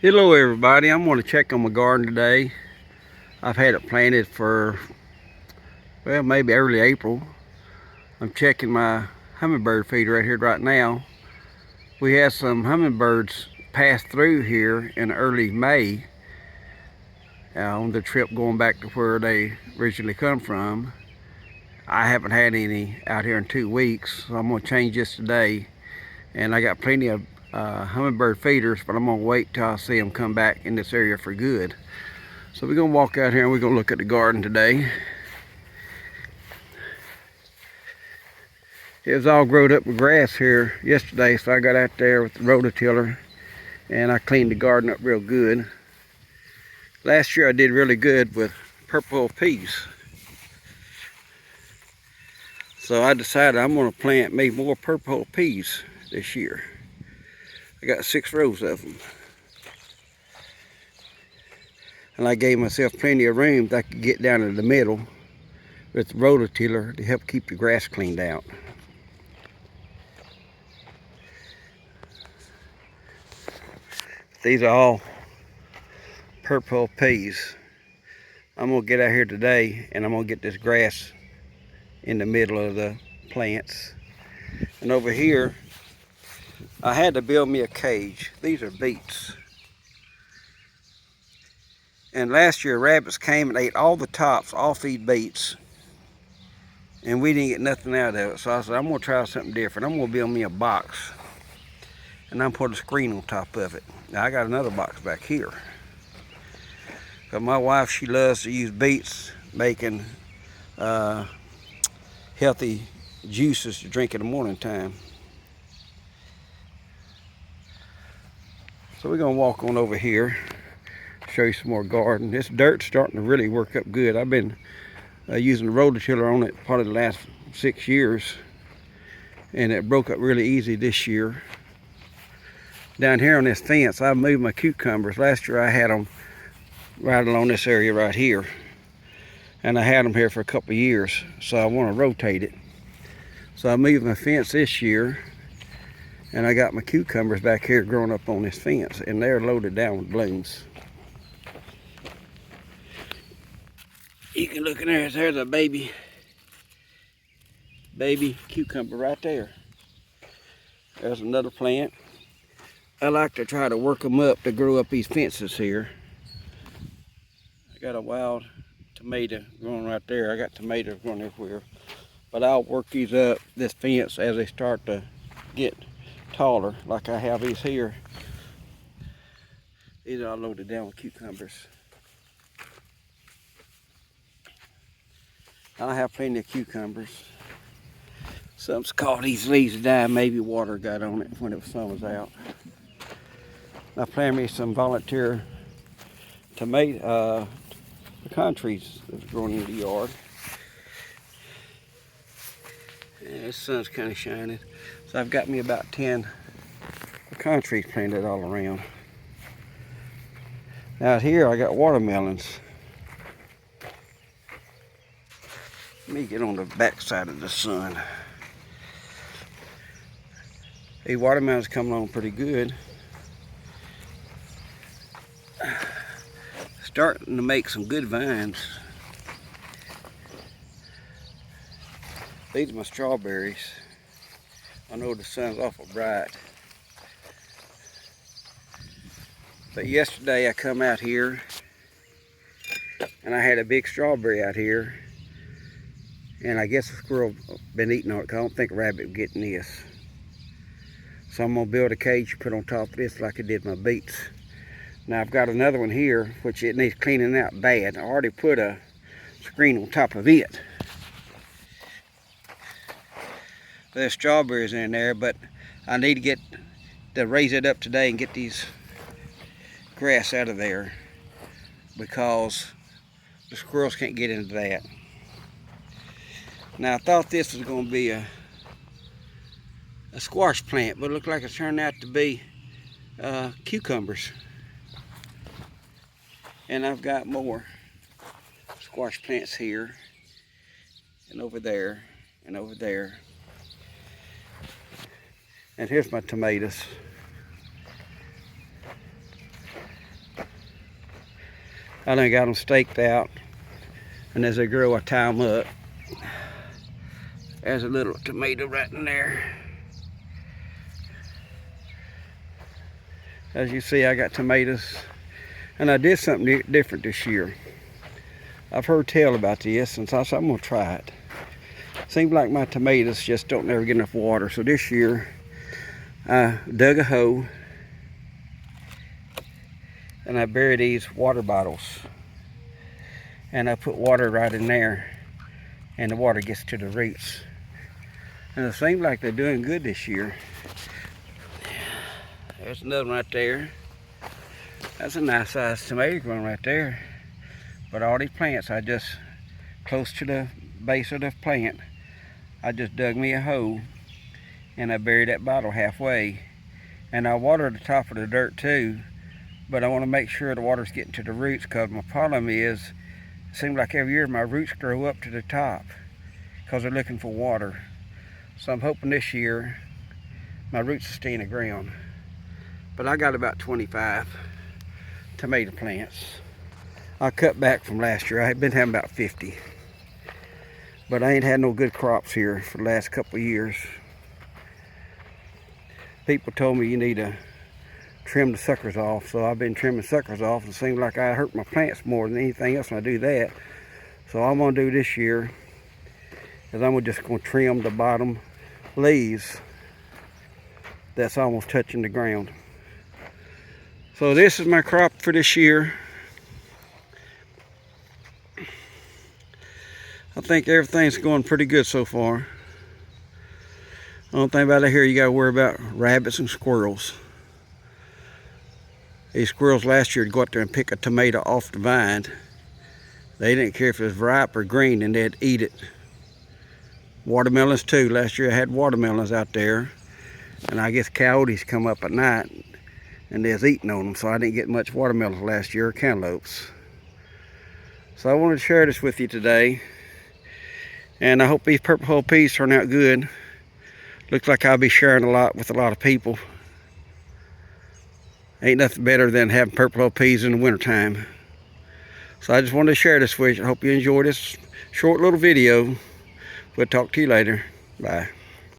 Hello everybody, I'm going to check on my garden today. I've had it planted for, well, maybe early April. I'm checking my hummingbird feeder right here right now. We had some hummingbirds pass through here in early May on the trip going back to where they originally come from. I haven't had any out here in 2 weeks, so I'm going to change this today. And I got plenty of hummingbird feeders, but I'm going to wait till I see them come back in this area for good. So we're going to walk out here and we're going to look at the garden today. It was all growed up with grass here yesterday, so I got out there with the rototiller and I cleaned the garden up real good. Last year I did really good with purple peas. So I decided I'm going to plant me more purple peas this year. I got 6 rows of them. And I gave myself plenty of room that I could get down in the middle with the rototiller to help keep the grass cleaned out. These are all purple peas. I'm going to get out here today and I'm going to get this grass in the middle of the plants. And over here, I had to build me a cage. These are beets. And last year, rabbits came and ate all the tops off these beets. And we didn't get nothing out of it. So I said, I'm going to try something different. I'm going to build me a box. And I'm put a screen on top of it. Now I got another box back here. But my wife, she loves to use beets making healthy juices to drink in the morning time. So we're gonna walk on over here, show you some more garden. This dirt's starting to really work up good. I've been using the rototiller on it probably the last 6 years, and it broke up really easy this year. Down here on this fence, I moved my cucumbers. Last year I had them right along this area right here, and I had them here for a couple of years, so I want to rotate it. So I moved my fence this year, and I got my cucumbers back here growing up on this fence, and they're loaded down with blooms. You can look in there, there's a baby cucumber right there. There's another plant. I like to try to work them up to grow up these fences here. I got a wild tomato growing right there. I got tomatoes growing everywhere. But I'll work these up, this fence, as they start to get taller, like I have these here. These are all loaded down with cucumbers. I have plenty of cucumbers. Something's caught these leaves to die. Maybe water got on it when the sun was out. I planted me some volunteer tomato pecan trees that's growing in the yard. Yeah, the sun's kind of shining. So I've got me about 10 pecan trees planted all around. Out here I got watermelons. Let me get on the back side of the sun. These watermelons come along pretty good. Starting to make some good vines. These are my strawberries. I know the sun's awful bright. But yesterday I come out here and I had a big strawberry out here. And I guess a squirrel been eating on it, because I don't think a rabbit would get in this. So I'm gonna build a cage, put on top of this like I did my beets. Now I've got another one here, which it needs cleaning out bad. I already put a screen on top of it. There's strawberries in there, but I need to raise it up today and get these grass out of there, because the squirrels can't get into that. Now I thought this was going to be a squash plant, but it looked like it turned out to be cucumbers. And I've got more squash plants here, and over there, and over there. And here's my tomatoes. I done got them staked out, and as they grow I tie them up. There's a little tomato right in there. As you see, I got tomatoes, and I did something different this year. I've heard tell about this, and so I said I'm gonna try it. Seems like my tomatoes just don't never get enough water, so this year I dug a hole and I buried these water bottles, and I put water right in there, and the water gets to the roots. And it seems like they're doing good this year. There's another one right there. That's a nice sized tomato growing right there. But all these plants, I just, close to the base of the plant, I just dug me a hole and I buried that bottle halfway. And I water the top of the dirt too, but I want to make sure the water's getting to the roots, because my problem is, it seems like every year my roots grow up to the top because they're looking for water. So I'm hoping this year my roots will stay in the ground. But I got about 25 tomato plants. I cut back from last year. I had been having about 50. But I ain't had no good crops here for the last couple of years. People told me you need to trim the suckers off, so I've been trimming suckers off. It seems like I hurt my plants more than anything else when I do that. So all I'm gonna do this year is I'm just gonna trim the bottom leaves that's almost touching the ground. So this is my crop for this year. I think everything's going pretty good so far. The only thing about it here, you gotta worry about rabbits and squirrels. These squirrels last year would go out there and pick a tomato off the vine. They didn't care if it was ripe or green, and they'd eat it. Watermelons too. Last year I had watermelons out there, and I guess coyotes come up at night and they was eating on them, so I didn't get much watermelons last year, or cantaloupes. So I wanted to share this with you today, and I hope these purple hull peas turn out good. Looks like I'll be sharing a lot with a lot of people. Ain't nothing better than having purple hull peas in the wintertime. So I just wanted to share this with you. I hope you enjoyed this short little video. We'll talk to you later. Bye.